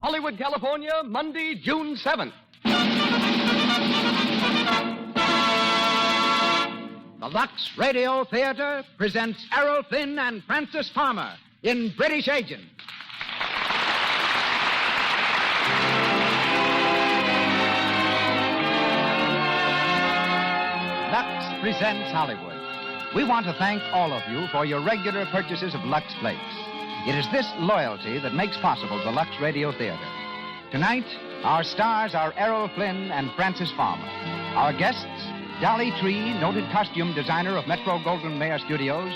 Hollywood, California, Monday, June 7th. The Lux Radio Theater presents Errol, Flynn, and Francis Farmer in British Agent. Lux presents Hollywood. We want to thank all of you for your regular purchases of Lux Flakes. It is this loyalty that makes possible the Lux Radio Theater. Tonight, our stars are Errol, Flynn, and Francis Farmer. Our guests, Dolly Tree, noted costume designer of Metro-Goldwyn-Mayer Studios,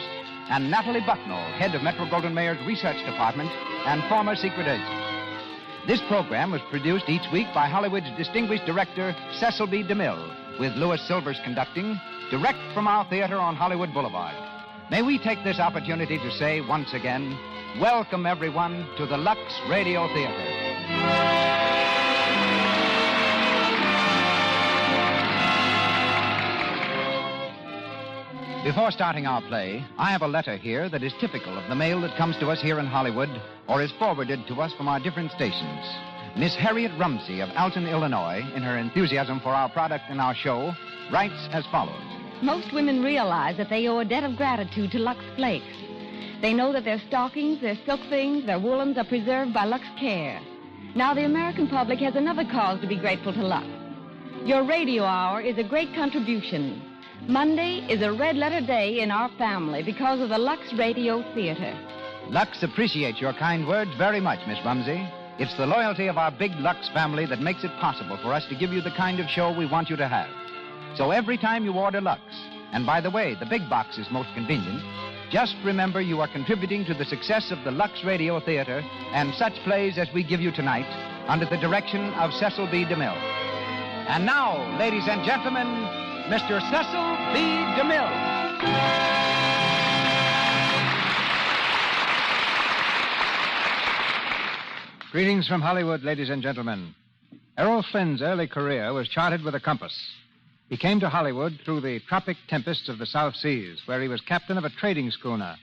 and Natalie Bucknell, head of Metro-Goldwyn-Mayer's research department and former secret agent. This program was produced each week by Hollywood's distinguished director, Cecil B. DeMille, with Louis Silvers conducting, direct from our theater on Hollywood Boulevard. May we take this opportunity to say once again, welcome everyone to the Lux Radio Theater. Before starting our play, I have a letter here that is typical of the mail that comes to us here in Hollywood or is forwarded to us from our different stations. Miss Harriet Rumsey of Alton, Illinois, in her enthusiasm for our product and our show, writes as follows. Most women realize that they owe a debt of gratitude to Lux Flakes. They know that their stockings, their silk things, their woolens are preserved by Lux Care. Now the American public has another cause to be grateful to Lux. Your radio hour is a great contribution. Monday is a red-letter day in our family because of the Lux Radio Theater. Lux appreciates your kind words very much, Miss Rumsey. It's the loyalty of our big Lux family that makes it possible for us to give you the kind of show we want you to have. So every time you order Lux, and by the way, the big box is most convenient, just remember you are contributing to the success of the Lux Radio Theater and such plays as we give you tonight under the direction of Cecil B. DeMille. And now, ladies and gentlemen, Mr. Cecil B. DeMille. Greetings from Hollywood, ladies and gentlemen. Errol Flynn's early career was charted with a compass. He came to Hollywood through the tropic tempests of the South Seas, where he was captain of a trading schooner,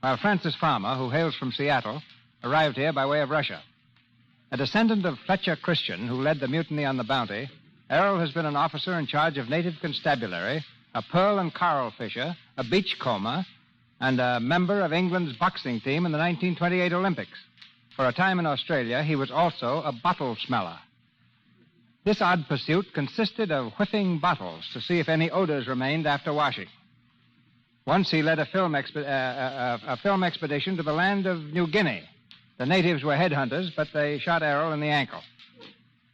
while Francis Farmer, who hails from Seattle, arrived here by way of Russia. A descendant of Fletcher Christian, who led the mutiny on the Bounty, Errol has been an officer in charge of native constabulary, a pearl and coral fisher, a beachcomber, and a member of England's boxing team in the 1928 Olympics. For a time in Australia, he was also a bottle smeller. This odd pursuit consisted of whiffing bottles to see if any odors remained after washing. Once he led a film expedition to the land of New Guinea. The natives were headhunters, but they shot Errol in the ankle.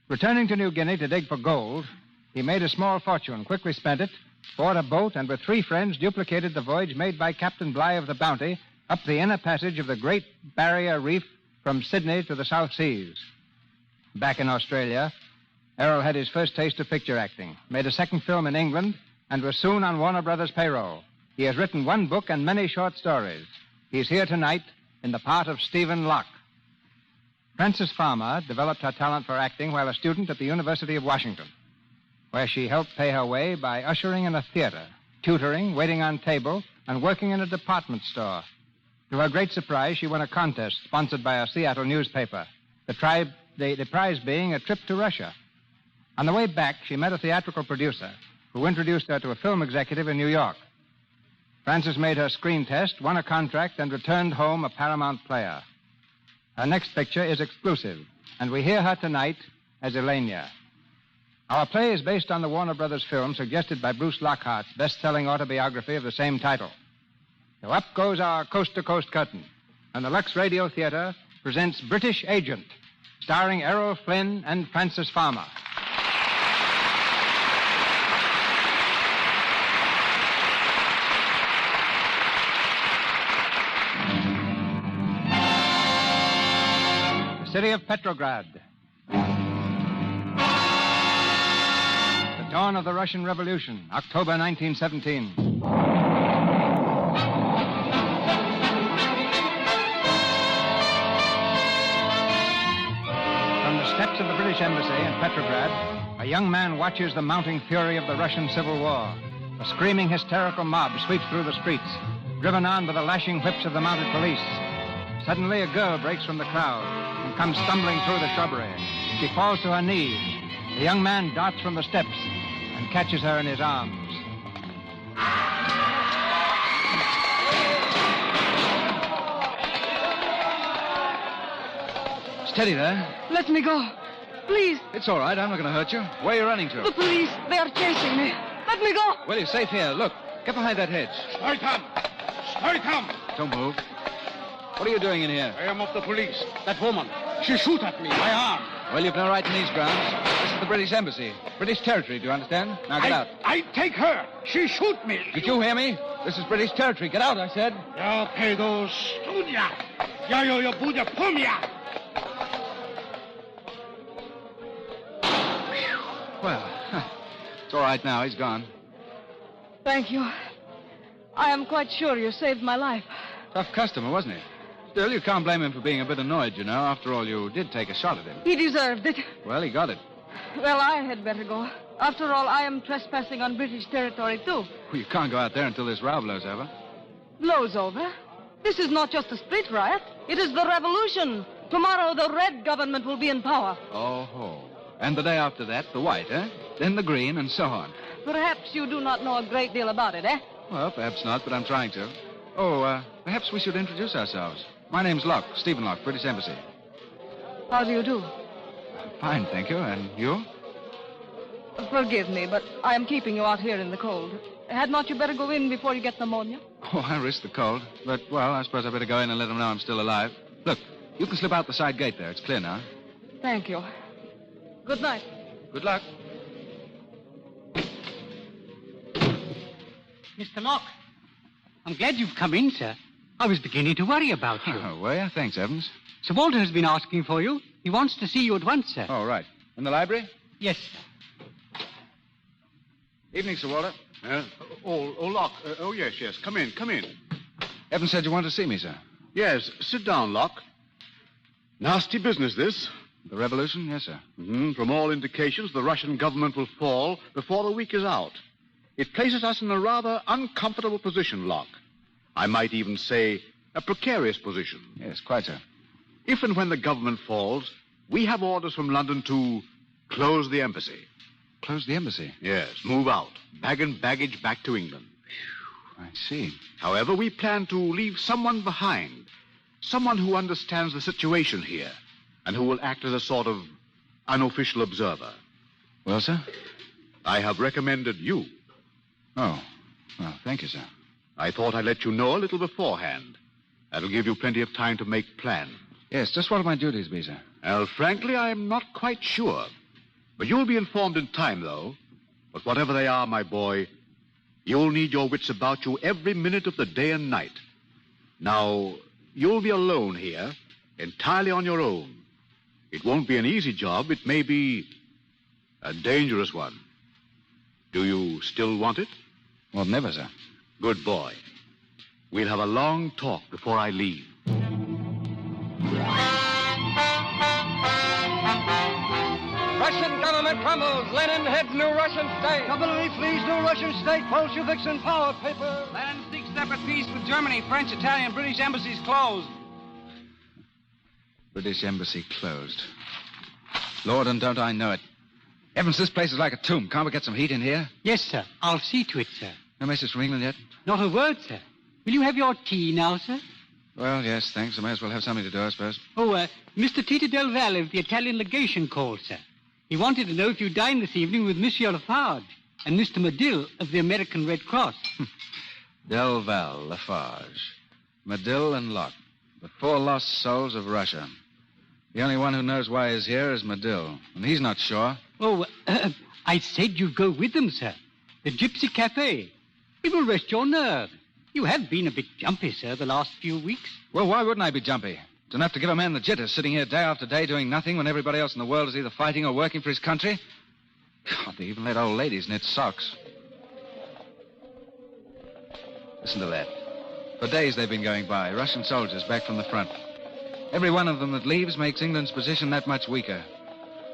Returning to New Guinea to dig for gold, he made a small fortune, quickly spent it, bought a boat, and with 3 friends duplicated the voyage made by Captain Bligh of the Bounty up the inner passage of the Great Barrier Reef from Sydney to the South Seas. Back in Australia, Errol had his first taste of picture acting, made a second film in England, and was soon on Warner Brothers' payroll. He has written 1 book and many short stories. He's here tonight in the part of Stephen Locke. Francis Farmer developed her talent for acting while a student at the University of Washington, where she helped pay her way by ushering in a theater, tutoring, waiting on table, and working in a department store. To her great surprise, she won a contest sponsored by a Seattle newspaper, the prize being a trip to Russia. On the way back, she met a theatrical producer who introduced her to a film executive in New York. Francis made her screen test, won a contract, and returned home a Paramount player. Her next picture is exclusive, and we hear her tonight as Elena. Our play is based on the Warner Brothers film suggested by Bruce Lockhart's best-selling autobiography of the same title. So up goes our coast-to-coast curtain, and the Lux Radio Theater presents British Agent, starring Errol Flynn and Francis Farmer. The city of Petrograd. The dawn of the Russian Revolution, October 1917. From the steps of the British Embassy in Petrograd, a young man watches the mounting fury of the Russian Civil War. A screaming, hysterical mob sweeps through the streets, driven on by the lashing whips of the mounted police. Suddenly, a girl breaks from the crowd. and comes stumbling through the shrubbery. She falls to her knees. The young man darts from the steps and catches her in his arms. Steady there. Let me go. Please. It's all right. I'm not going to hurt you. Where are you running to? The police. They are chasing me. Let me go. Well, you're safe here. Look, get behind that hedge. Stoi! Don't move. What are you doing in here? I am of the police. That woman, she shoot at me, my arm. Well, you've no right in these grounds. This is the British Embassy. British territory, do you understand? Now get out. I take her. She shoot me. Did you hear me? This is British territory. Get out, I said. Ja pedo studia. Ja yo budia pomia. Well, it's all right now. He's gone. Thank you. I am quite sure you saved my life. Tough customer, wasn't he? Still, you can't blame him for being a bit annoyed, you know. After all, you did take a shot at him. He deserved it. Well, he got it. Well, I had better go. After all, I am trespassing on British territory, too. Well, you can't go out there until this row blows over. Blows over? This is not just a street riot. It is the revolution. Tomorrow, the red government will be in power. Oh, ho. And the day after that, the white, eh? Then the green, and so on. Perhaps you do not know a great deal about it, eh? Well, perhaps not, but I'm trying to. Oh, perhaps we should introduce ourselves. My name's Locke, Stephen Locke, British Embassy. How do you do? Fine, thank you. And you? Forgive me, but I am keeping you out here in the cold. Had not you better go in before you get pneumonia? Oh, I risk the cold. But, well, I suppose I better go in and let them know I'm still alive. Look, you can slip out the side gate there. It's clear now. Thank you. Good night. Good luck. Mr. Locke, I'm glad you've come in, sir. I was beginning to worry about you. Oh, were you? Thanks, Evans. Sir Walter has been asking for you. He wants to see you at once, sir. Oh, right. In the library? Yes, sir. Evening, Sir Walter. Locke. Yes. Come in. Evans said you wanted to see me, sir. Yes, sit down, Locke. Nasty business, this. The revolution? Yes, sir. From all indications, the Russian government will fall before the week is out. It places us in a rather uncomfortable position, Locke. I might even say a precarious position. Yes, quite so. If and when the government falls, we have orders from London to close the embassy. Close the embassy? Yes, move out. Bag and baggage back to England. I see. However, we plan to leave someone behind. Someone who understands the situation here and who will act as a sort of unofficial observer. Well, sir? I have recommended you. Oh. Well, thank you, sir. I thought I'd let you know a little beforehand. That'll give you plenty of time to make plans. Yes, just what will my duties be, sir? Well, frankly, I'm not quite sure. But you'll be informed in time, though. But whatever they are, my boy, you'll need your wits about you every minute of the day and night. Now, you'll be alone here, entirely on your own. It won't be an easy job. It may be a dangerous one. Do you still want it? Well, never, sir. Good boy. We'll have a long talk before I leave. Russian government crumbles. Lenin heads new Russian state. Government flees new Russian state. Bolsheviks in power. Paper. Lenin seeks separate peace with Germany, French, Italian, British embassies closed. British embassy closed. Lord, and don't I know it. Evans, this place is like a tomb. Can't we get some heat in here? Yes, sir. I'll see to it, sir. No message from England yet? Not a word, sir. Will you have your tea now, sir? Well, yes, thanks. I may as well have something to do, I suppose. Oh, Mr. Tito Del Valle of the Italian legation called, sir. He wanted to know if you dined this evening with Monsieur Lafarge and Mr. Medill of the American Red Cross. Del Valle, Lafarge, Medill, and Locke. The four lost souls of Russia. The only one who knows why he's here is Medill, and he's not sure. Oh, I said you'd go with them, sir. The Gypsy Cafe. It will rest your nerves. You have been a bit jumpy, sir, the last few weeks. Well, why wouldn't I be jumpy? It's enough to give a man the jitters, sitting here day after day doing nothing when everybody else in the world is either fighting or working for his country. God, they even let old ladies knit socks. Listen to that. For days they've been going by, Russian soldiers back from the front. Every one of them that leaves makes England's position that much weaker.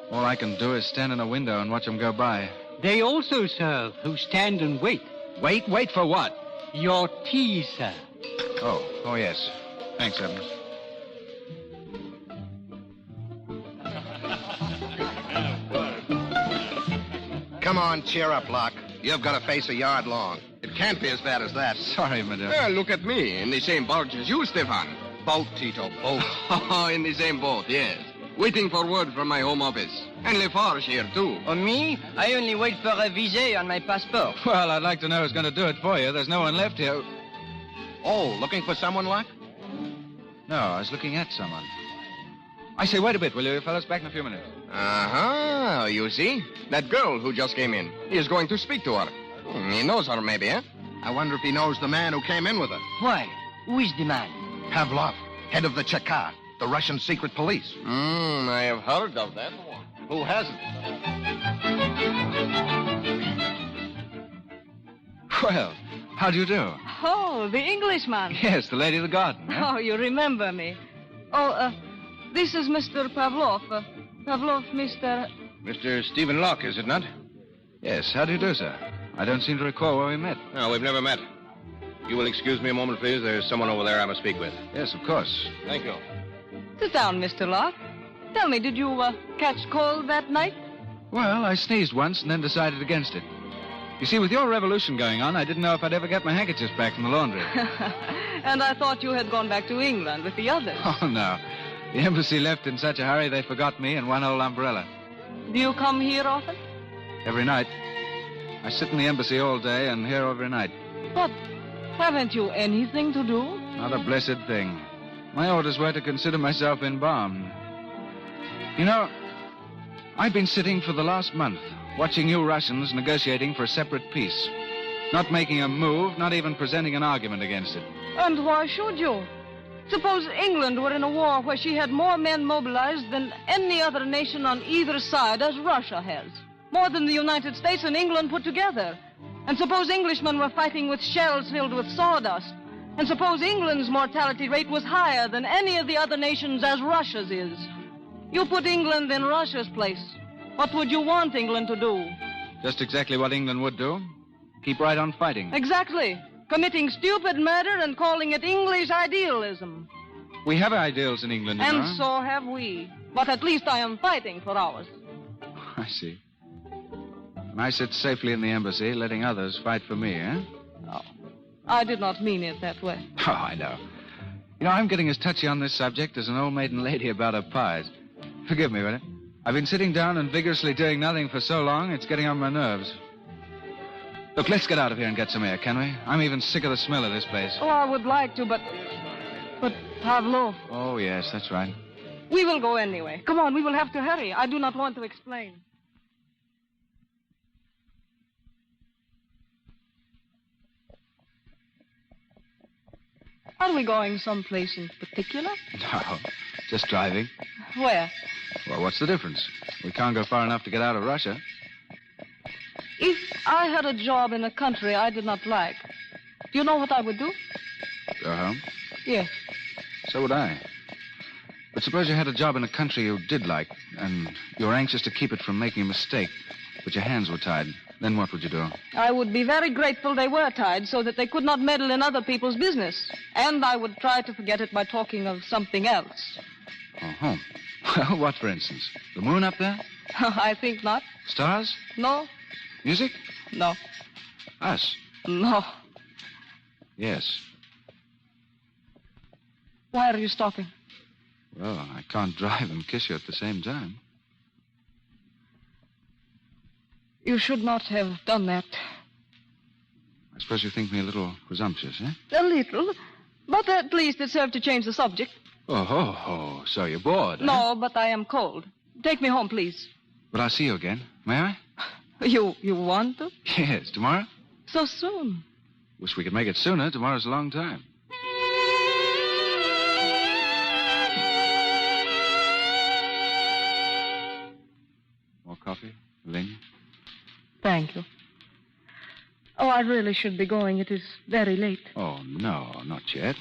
All I can do is stand in a window and watch them go by. They also serve who stand and wait. Wait? Wait for what? Your tea, sir. Oh, yes. Thanks, Evans. Come on, cheer up, Locke. You've got a face a yard long. It can't be as bad as that. Sorry, madame. Look at me, in the same barge as you, Stefan. Boat, Tito, boat. Oh, in the same boat, yes. Waiting for word from my home office. And Lafarge here, too. On me? I only wait for a visa on my passport. Well, I'd like to know who's going to do it for you. There's no one left here. Oh, looking for someone, Locke? No, I was looking at someone. I say, wait a bit, will you, fellas? Back in a few minutes. Uh-huh. You see? That girl who just came in. He is going to speak to her. He knows her, maybe, eh? I wonder if he knows the man who came in with her. Why? Who is the man? Pavlov, head of the Cheka, the Russian secret police. I have heard of that. Who hasn't? Well, how do you do? Oh, the Englishman. Yes, the lady of the garden. Huh? Oh, you remember me. Oh, this is Mr. Pavlov. Pavlov, Mr. Mr. Stephen Locke, is it not? Yes, how do you do, sir? I don't seem to recall where we met. No, we've never met. You will excuse me a moment, please. There's someone over there I must speak with. Yes, of course. Thank you. Sit down, Mr. Locke. Tell me, did you catch cold that night? Well, I sneezed once and then decided against it. You see, with your revolution going on, I didn't know if I'd ever get my handkerchiefs back from the laundry. And I thought you had gone back to England with the others. Oh, no. The embassy left in such a hurry they forgot me and one old umbrella. Do you come here often? Every night. I sit in the embassy all day and here every night. But haven't you anything to do? Not a blessed thing. My orders were to consider myself embalmed. You know, I've been sitting for the last month, watching you Russians negotiating for a separate peace. Not making a move, not even presenting an argument against it. And why should you? Suppose England were in a war where she had more men mobilized than any other nation on either side, as Russia has. More than the United States and England put together. And suppose Englishmen were fighting with shells filled with sawdust. And suppose England's mortality rate was higher than any of the other nations, as Russia's is. You put England in Russia's place. What would you want England to do? Just exactly what England would do. Keep right on fighting. Exactly. Committing stupid murder and calling it English idealism. We have ideals in England, you know. And so have we. But at least I am fighting for ours. I see. And I sit safely in the embassy, letting others fight for me, eh? No, I did not mean it that way. Oh, I know. You know, I'm getting as touchy on this subject as an old maiden lady about her pies. Forgive me, will you? I've been sitting down and vigorously doing nothing for so long, it's getting on my nerves. Look, let's get out of here and get some air, can we? I'm even sick of the smell of this place. Oh, I would like to, but Pavlov. Oh, yes, that's right. We will go anyway. Come on, we will have to hurry. I do not want to explain. Are we going someplace in particular? No, just driving. Where? Well, what's the difference? We can't go far enough to get out of Russia. If I had a job in a country I did not like, do you know what I would do? Go home? Yes. So would I. But suppose you had a job in a country you did like, and you were anxious to keep it from making a mistake, but your hands were tied. Then what would you do? I would be very grateful they were tied so that they could not meddle in other people's business. And I would try to forget it by talking of something else. Oh, well, what, for instance? The moon up there? I think not. Stars? No. Music? No. Us? No. Yes. Why are you stopping? Well, I can't drive and kiss you at the same time. You should not have done that. I suppose you think me a little presumptuous, eh? A little. But at least it served to change the subject. Oh, so you're bored, No, but I am cold. Take me home, please. But I'll see you again. May I? You want to? Yes, tomorrow? So soon. Wish we could make it sooner. Tomorrow's a long time. More coffee, Elena? Thank you. Oh, I really should be going. It is very late. Oh, no, not yet.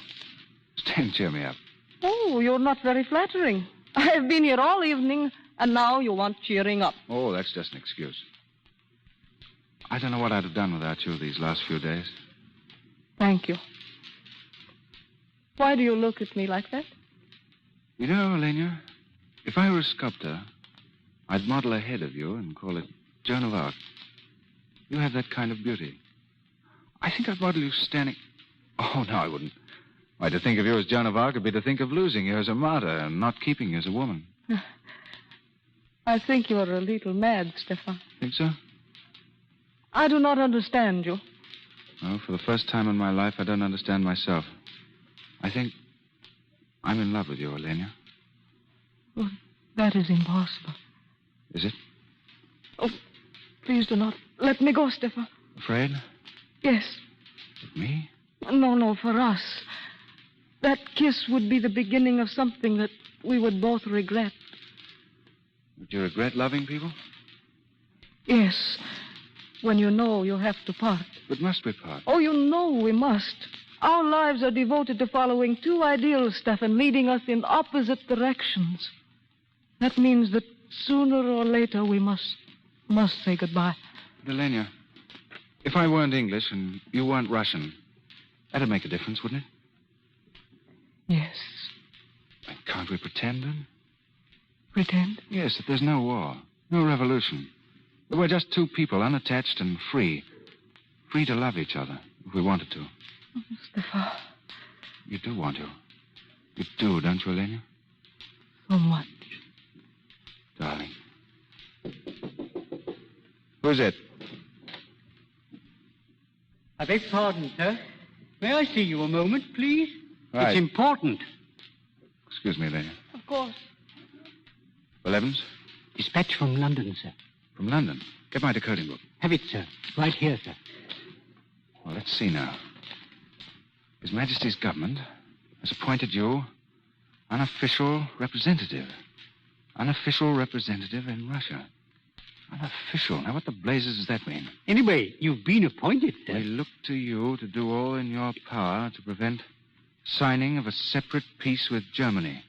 Stay and cheer me up. Oh, you're not very flattering. I have been here all evening, and now you want cheering up. Oh, that's just an excuse. I don't know what I'd have done without you these last few days. Thank you. Why do you look at me like that? You know, Elena, if I were a sculptor, I'd model a head of you and call it Joan of Arc. You have that kind of beauty. I think I'd model you standing... Oh, no, I wouldn't. Why, to think of you as Joan of Arc would be to think of losing you as a martyr and not keeping you as a woman. I think you're a little mad, Stefan. Think so? I do not understand you. Oh, for the first time in my life, I don't understand myself. I think I'm in love with you, Elena. Oh, that is impossible. Is it? Oh, please do not let me go, Stefan. Afraid? Yes. With me? No, for us. That kiss would be the beginning of something that we would both regret. Would you regret loving people? Yes. When you know you have to part. But must we part? Oh, you know we must. Our lives are devoted to following two ideals, Stefan, leading us in opposite directions. That means that sooner or later we must say goodbye. But Elena, if I weren't English and you weren't Russian, that'd make a difference, wouldn't it? Yes. And can't we pretend, then? Pretend? Yes, that there's no war, no revolution. That we're just two people, unattached and free. Free to love each other, if we wanted to. Oh, Stefan. You do want to. You do, don't you, Elena? So much. Darling. Who's it? I beg pardon, sir. May I see you a moment, please? Right. It's important. Excuse me, Elena. Of course. Well, Evans? Dispatch from London, sir. From London? Get my decoding book. Have it, sir. It's right here, sir. Well, let's see now. His Majesty's government has appointed you unofficial representative. Unofficial representative in Russia. Unofficial. Now, what the blazes does that mean? Anyway, you've been appointed, sir. We look to you to do all in your power to prevent signing of a separate peace with Germany.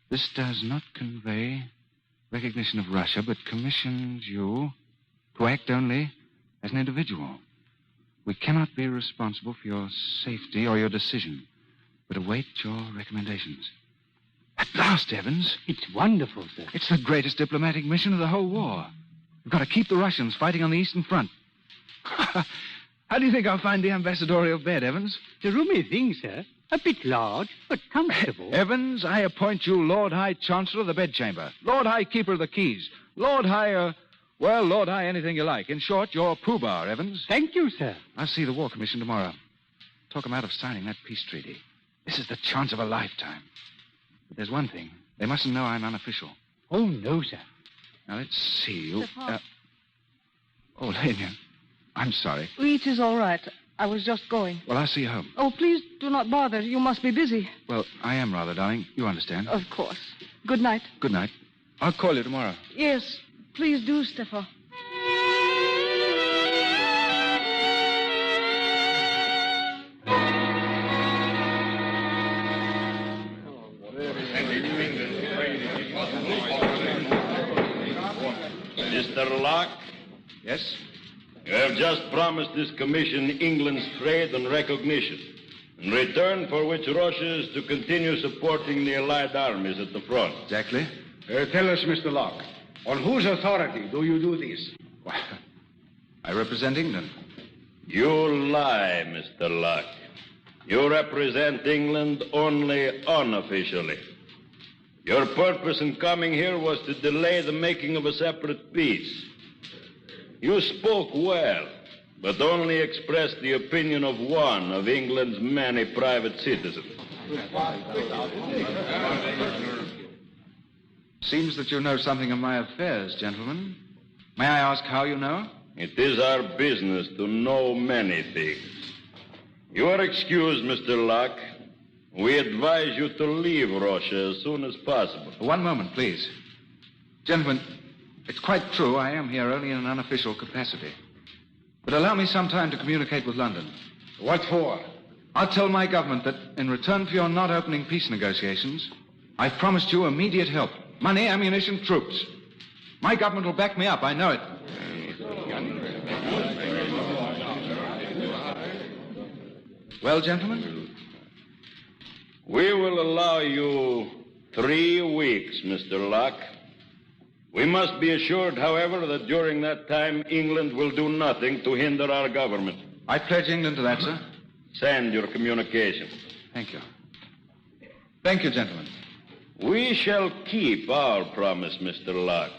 This does not convey recognition of Russia, but commissions you to act only as an individual. We cannot be responsible for your safety or your decision, but await your recommendations. At last, Evans. It's wonderful, sir. It's the greatest diplomatic mission of the whole war. We've got to keep the Russians fighting on the Eastern Front. How do you think I'll find the ambassadorial bed, Evans? It's a roomy thing, sir. A bit large, but comfortable. Evans, I appoint you Lord High Chancellor of the Bedchamber, Lord High Keeper of the Keys, Lord High, Lord High anything you like. In short, you're Pooh-Bah, Evans. Thank you, sir. I'll see the War Commission tomorrow. Talk them out of signing that peace treaty. This is the chance of a lifetime. But there's one thing. They mustn't know I'm unofficial. Oh, no, sir. Now, let's see you. Oh, Lena, I'm sorry. It is all right. I was just going. Well, I'll see you home. Oh, please do not bother. You must be busy. Well, I am rather, darling. You understand. Of course. Good night. Good night. I'll call you tomorrow. Yes, please do, Stefan. Mr. Locke? Yes? You have just promised this commission England's trade and recognition, in return for which Russia is to continue supporting the Allied armies at the front. Exactly. Tell us, Mr. Locke, on whose authority do you do this? Why, I represent England. You lie, Mr. Locke. You represent England only unofficially. Your purpose in coming here was to delay the making of a separate peace. You spoke well, but only expressed the opinion of one of England's many private citizens. Seems that you know something of my affairs, gentlemen. May I ask how you know? It is our business to know many things. You are excused, Mr. Locke. We advise you to leave Russia as soon as possible. One moment, please. Gentlemen, it's quite true I am here only in an unofficial capacity. But allow me some time to communicate with London. What for? I'll tell my government that in return for your not opening peace negotiations, I've promised you immediate help. Money, ammunition, troops. My government will back me up, I know it. Well, gentlemen? We will allow you 3 weeks, Mr. Locke. We must be assured, however, that during that time, England will do nothing to hinder our government. I pledge England to that, sir. Send your communication. Thank you. Thank you, gentlemen. We shall keep our promise, Mr. Locke.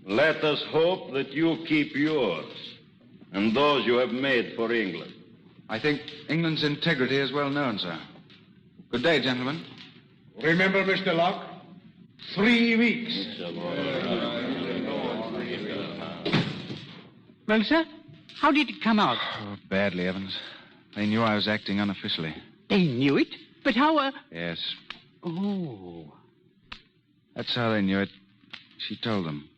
Let us hope that you keep yours and those you have made for England. I think England's integrity is well known, sir. Good day, gentlemen. Remember, Mr. Locke, 3 weeks. Well, sir, how did it come out? Oh, badly, Evans. They knew I was acting unofficially. They knew it? But how, Yes. Oh. That's how they knew it. She told them.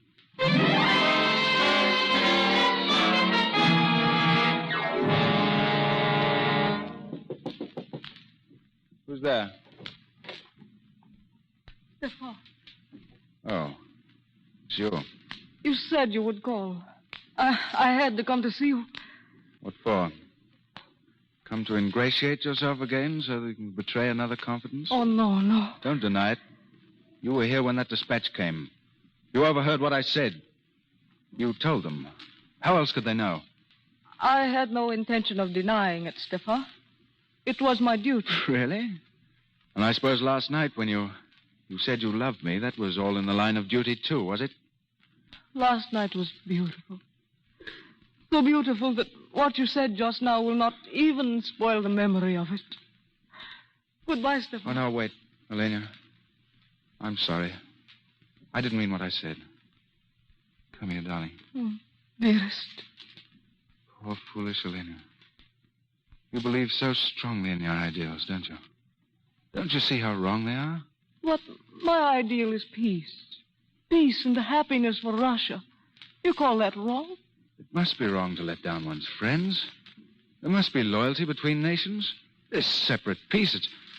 Who's there? Stefan, Oh, it's you. you said you would call. I had to come to see you. What for? Come to ingratiate yourself again so that you can betray another confidence? Oh, no. Don't deny it. You were here when that dispatch came. You overheard what I said. You told them. How else could they know? I had no intention of denying it, Stefan. It was my duty. Really? And I suppose last night when you said you loved me, that was all in the line of duty, too, was it? Last night was beautiful. So beautiful that what you said just now will not even spoil the memory of it. Goodbye, Stefan. Oh, no, wait, Elena. I'm sorry. I didn't mean what I said. Come here, darling. Dearest. Poor, foolish Elena. You believe so strongly in your ideals, don't you? Don't you see how wrong they are? But my ideal is peace. Peace and happiness for Russia. You call that wrong? It must be wrong to let down one's friends. There must be loyalty between nations. This separate peace,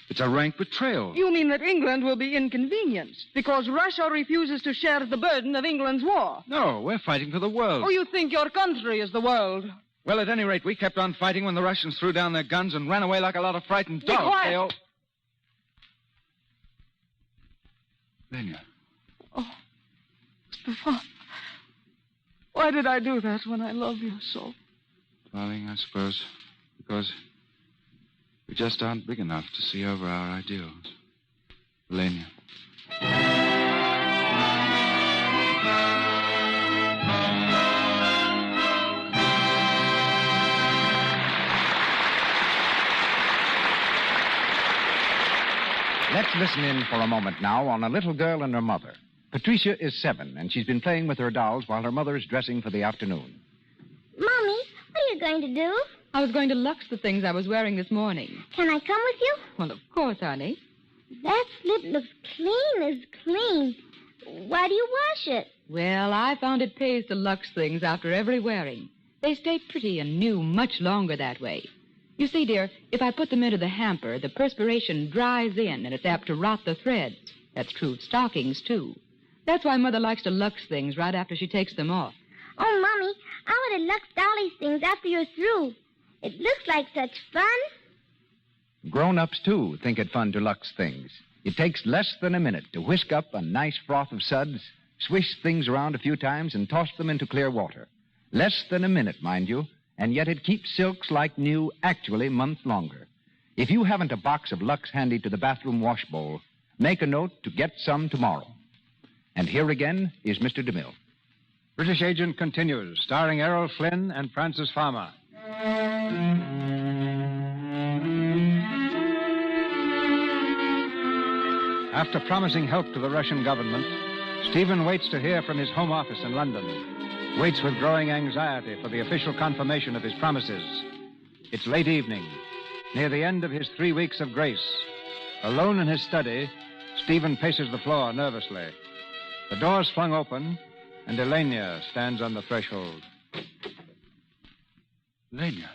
it's a rank betrayal. You mean that England will be inconvenienced because Russia refuses to share the burden of England's war? No, we're fighting for the world. Oh, you think your country is the world? Well, at any rate, we kept on fighting when the Russians threw down their guns and ran away like a lot of frightened dogs. Be quiet. They all... Lenya. Oh, Stefan. Why did I do that when I love you so? Darling, I suppose because we just aren't big enough to see over our ideals. Elena. Let's listen in for a moment now on a little girl and her mother. Patricia is 7, and she's been playing with her dolls while her mother is dressing for the afternoon. Mommy, what are you going to do? I was going to lux the things I was wearing this morning. Can I come with you? Well, of course, honey. That slip looks clean as clean. Why do you wash it? Well, I found it pays to lux things after every wearing. They stay pretty and new much longer that way. You see, dear, if I put them into the hamper, the perspiration dries in and it's apt to rot the threads. That's true of stockings, too. That's why Mother likes to lux things right after she takes them off. Oh, Mommy, I want to lux Dolly's things after you're through. It looks like such fun. Grown-ups, too, think it fun to lux things. It takes less than a minute to whisk up a nice froth of suds, swish things around a few times, and toss them into clear water. Less than a minute, mind you, and yet it keeps silks like new actually months longer. If you haven't a box of Lux handy to the bathroom wash bowl, make a note to get some tomorrow. And here again is Mr. DeMille. British Agent continues, starring Errol, Flynn, and Francis Farmer. After promising help to the Russian government, Stephen waits to hear from his home office in London. Waits with growing anxiety for the official confirmation of his promises. It's late evening, near the end of his 3 weeks of grace. Alone in his study, Stephen paces the floor nervously. The door's flung open, and Elena stands on the threshold. Elena,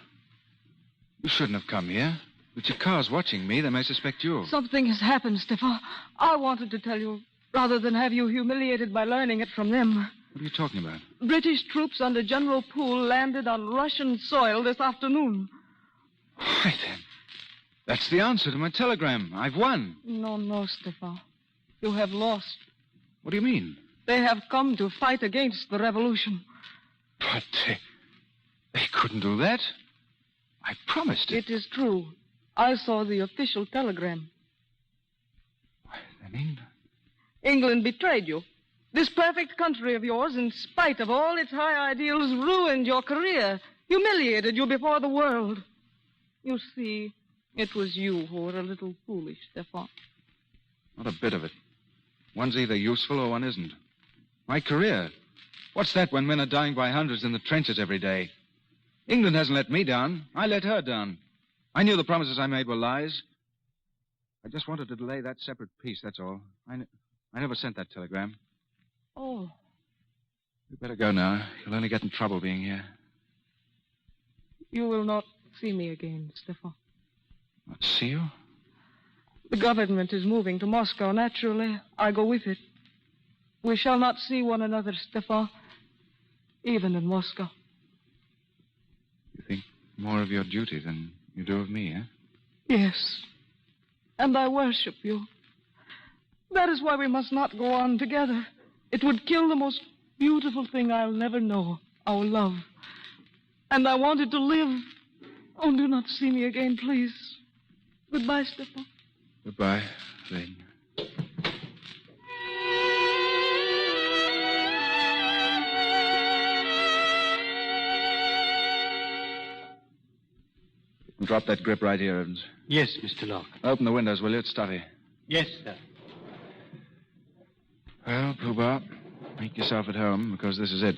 you shouldn't have come here. But your car's watching me. They may suspect you. Something has happened, Stefan. I wanted to tell you, rather than have you humiliated by learning it from them. What are you talking about? British troops under General Poole landed on Russian soil this afternoon. Why, then, that's the answer to my telegram. I've won. No, Stefan. You have lost. What do you mean? They have come to fight against the revolution. But they couldn't do that. I promised it. It is true. I saw the official telegram. Then England betrayed you. This perfect country of yours, in spite of all its high ideals, ruined your career, humiliated you before the world. You see, it was you who were a little foolish, Stefan. Not a bit of it. One's either useful or one isn't. My career. What's that when men are dying by hundreds in the trenches every day? England hasn't let me down. I let her down. I knew the promises I made were lies. I just wanted to delay that separate peace, that's all. I never sent that telegram. Oh. You better go now. You'll only get in trouble being here. You will not see me again, Stefan. Not see you? The government is moving to Moscow. Naturally, I go with it. We shall not see one another, Stefan, even in Moscow. You think more of your duty than you do of me, eh? Yes. And I worship you. That is why we must not go on together. It would kill the most beautiful thing I'll never know, our love. And I wanted to live. Oh, do not see me again, please. Goodbye, Stefan. Goodbye, Flynn. Drop that grip right here, Evans. Yes, Mr. Locke. Open the windows, will you? It's stuffy. Yes, sir. Well, Poobah, make yourself at home, because this is it.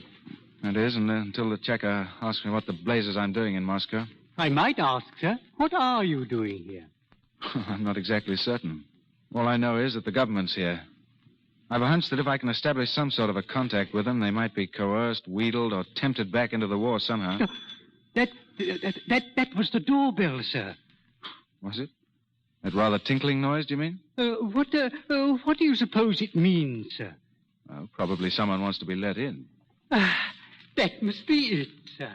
That is, and until the checker asks me what the blazes I'm doing in Moscow. I might ask, sir, what are you doing here? I'm not exactly certain. All I know is that the government's here. I've a hunch that if I can establish some sort of a contact with them, they might be coerced, wheedled, or tempted back into the war somehow. That was the doorbell, sir. Was it? That rather tinkling noise, do you mean? What do you suppose it means, sir? Well, probably someone wants to be let in. That must be it, sir.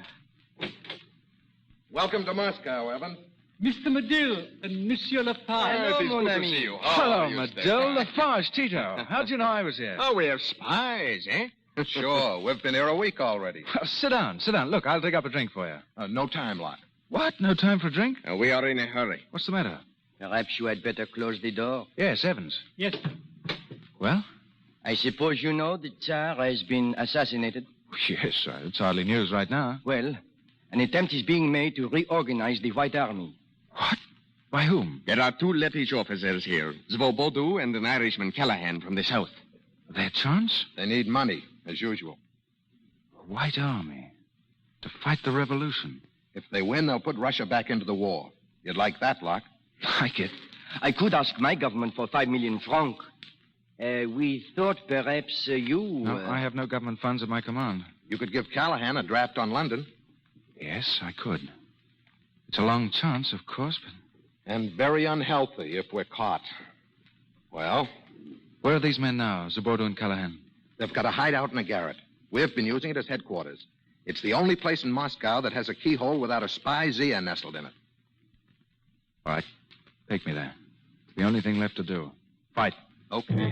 Welcome to Moscow, Evans. Mr. Medill and Monsieur Lafarge. Hello, mon ami. Hello, Medill. Lafarge, Tito. How'd you know I was here? Oh, we have spies, eh? Sure, we've been here a week already. Well, sit down. Look, I'll dig up a drink for you. No time, Locke. What? No time for a drink? We are in a hurry. What's the matter? Perhaps you had better close the door. Yes, Evans. Yes. Well? I suppose you know the Tsar has been assassinated? Yes, it's hardly news right now. Well, an attempt is being made to reorganize the White Army. What? By whom? There are 2 Lettish officers here, Svobodu and an Irishman, Callahan, from the south. Their chance? They need money, as usual. A White Army. To fight the revolution. If they win, they'll put Russia back into the war. You'd like that, Locke? Like it. I could ask my government for 5 million francs. We thought perhaps you... No, I have no government funds at my command. You could give Callahan a draft on London. Yes, I could. It's a long chance, of course, but... And very unhealthy if we're caught. Well? Where are these men now, Zabordo and Callahan? They've got a hideout in a garret. We've been using it as headquarters. It's the only place in Moscow that has a keyhole without a spy Zia nestled in it. All right. Take me there. It's the only thing left to do. Fight. Okay.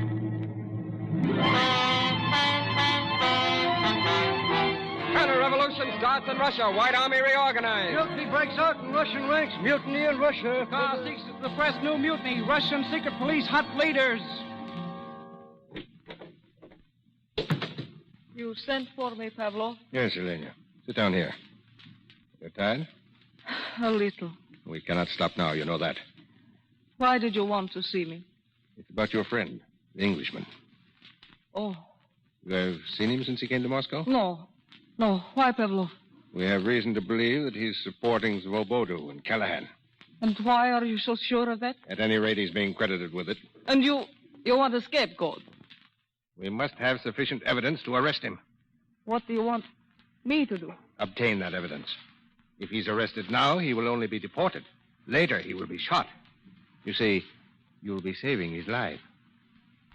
Counter-revolution starts in Russia. White Army reorganized. Mutiny breaks out in Russian ranks. Mutiny in Russia. Car seeks to suppress new mutiny. Russian secret police hunt leaders. You sent for me, Pavlov? Yes, Elena. Sit down here. You're tired? A little. We cannot stop now, you know that. Why did you want to see me? It's about your friend, the Englishman. Oh. You have seen him since he came to Moscow? No. Why, Pavlov? We have reason to believe that he's supporting Svobodu and Callahan. And why are you so sure of that? At any rate, he's being credited with it. And you want a scapegoat? We must have sufficient evidence to arrest him. What do you want me to do? Obtain that evidence. If he's arrested now, he will only be deported. Later, he will be shot. You see, you'll be saving his life.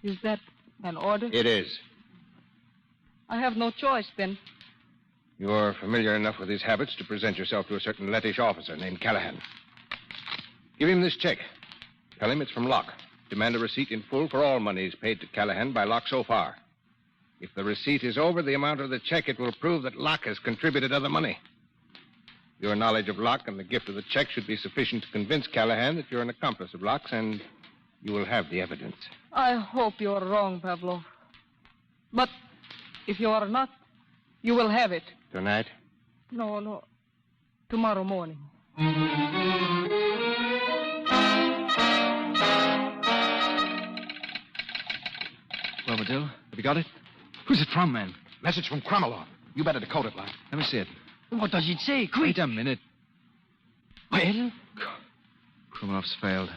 Is that an order? It is. I have no choice, then. You're familiar enough with his habits to present yourself to a certain Lettish officer named Callahan. Give him this check. Tell him it's from Locke. Demand a receipt in full for all monies paid to Callahan by Locke so far. If the receipt is over the amount of the check, it will prove that Locke has contributed other money. Your knowledge of Locke and the gift of the check should be sufficient to convince Callahan that you're an accomplice of Locke's, and you will have the evidence. I hope you are wrong, Pavlov. But if you are not, you will have it. Tonight? No. Tomorrow morning. Well, Medill, have you got it? Who's it from, man? Message from Kromolov. You better decode it, Locke. Let me see it. What does it say? Quick. Wait a minute. Well? Kromelov's failed.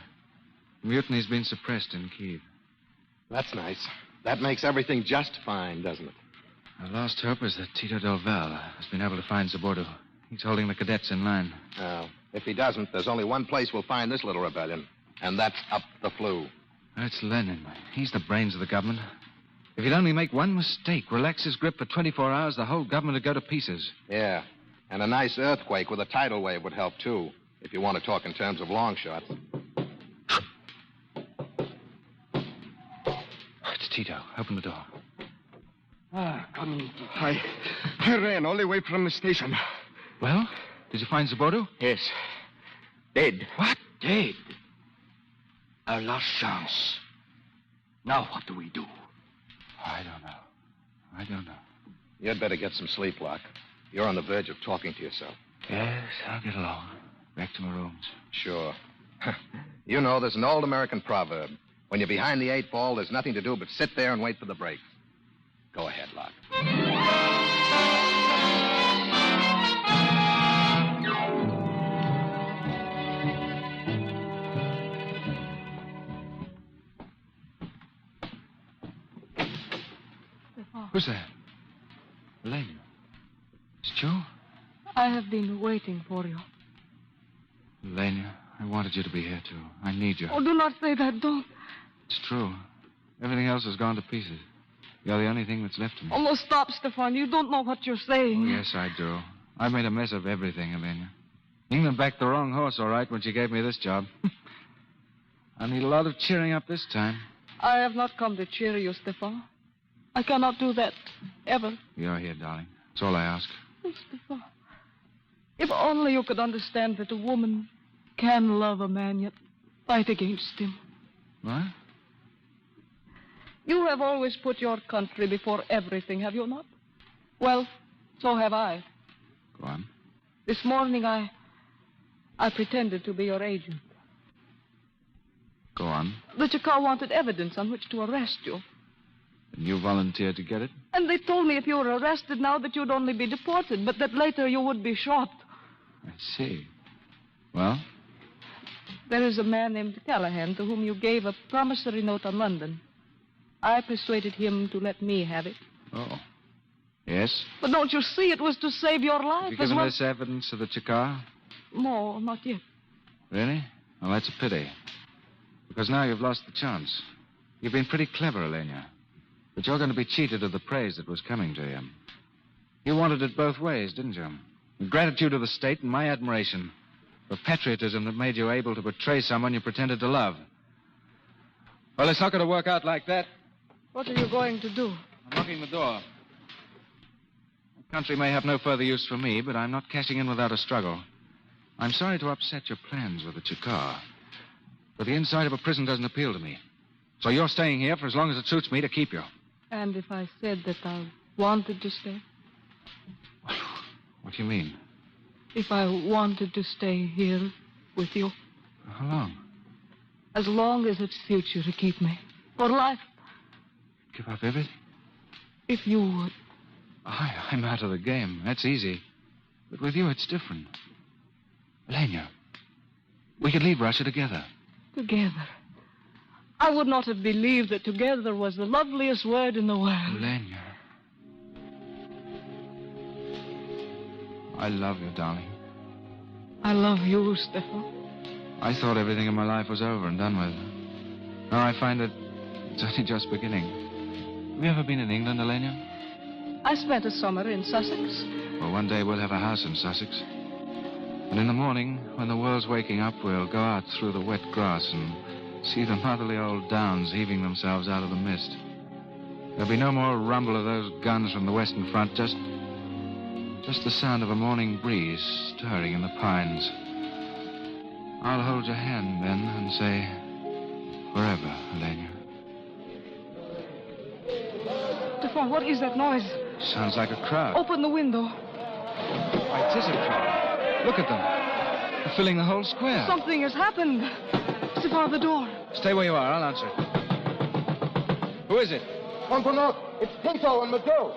The mutiny's been suppressed in Kiev. That's nice. That makes everything just fine, doesn't it? Our last hope is that Tito Del Val has been able to find Zabordo. He's holding the cadets in line. Now, if he doesn't, there's only one place we'll find this little rebellion, and that's up the flue. That's Lenin. He's the brains of the government. If he'd only make one mistake, relax his grip for 24 hours, the whole government would go to pieces. Yeah, and a nice earthquake with a tidal wave would help, too, if you want to talk in terms of long shots. It's Tito. Open the door. Come in. I ran all the way from the station. Well, did you find Zabordo? Yes. Dead. What? Dead. Our last chance. Now what do we do? I don't know. You'd better get some sleep, Locke. You're on the verge of talking to yourself. Yes, I'll get along. Back to my rooms. Sure. You know, there's an old American proverb. When you're behind the 8 ball, there's nothing to do but sit there and wait for the break. Go ahead, Locke. Who's that? Elena. It's Joe? I have been waiting for you. Elena, I wanted you to be here, too. I need you. Oh, do not say that. Don't. It's true. Everything else has gone to pieces. You're the only thing that's left of me. Oh, no, stop, Stefan. You don't know what you're saying. Oh, yes, I do. I've made a mess of everything, Elena. England backed the wrong horse, all right, when she gave me this job. I need a lot of cheering up this time. I have not come to cheer you, Stefan. I cannot do that, ever. You're here, darling. That's all I ask. Oh, Stefan. If only you could understand that a woman can love a man, yet fight against him. What? You have always put your country before everything, have you not? Well, so have I. Go on. This morning I pretended to be your agent. Go on. The Chakar wanted evidence on which to arrest you. And you volunteered to get it? And they told me if you were arrested now that you'd only be deported, but that later you would be shot. I see. Well? There is a man named Callahan to whom you gave a promissory note on London. I persuaded him to let me have it. Oh. Yes? But don't you see, it was to save your life Have you as given well. this evidence to the Chakar? No, not yet. Really? Well, that's a pity. Because now you've lost the chance. You've been pretty clever, Elena. But you're going to be cheated of the praise that was coming to you. You wanted it both ways, didn't you? Gratitude to the state and my admiration for patriotism that made you able to betray someone you pretended to love. Well, it's not going to work out like that. What are you going to do? I'm locking the door. The country may have no further use for me, but I'm not cashing in without a struggle. I'm sorry to upset your plans with the Chakar, but the inside of a prison doesn't appeal to me. So you're staying here for as long as it suits me to keep you. And if I said that I wanted to stay? What do you mean? If I wanted to stay here with you? How long? As long as it suits you to keep me. For life. Give up everything? If you would. I'm out of the game. That's easy. But with you, it's different. Elena, we could leave Russia together. Together. I would not have believed that together was the loveliest word in the world. Elena. I love you, darling. I love you, Stefan. I thought everything in my life was over and done with. Now I find that it's only just beginning. Have you ever been in England, Elena? I spent a summer in Sussex. Well, one day we'll have a house in Sussex. And in the morning, when the world's waking up, we'll go out through the wet grass and see the motherly old downs heaving themselves out of the mist. There'll be no more rumble of those guns from the Western Front, just the sound of a morning breeze stirring in the pines. I'll hold your hand then and say, forever, Elena. Stefan, what is that noise? Sounds like a crowd. Open the window. Why, it is a crowd. Look at them. They're filling the whole square. Something has happened. Stefan, the door. Stay where you are. I'll answer. Who is it? Pomponok, it's Tito and Medill.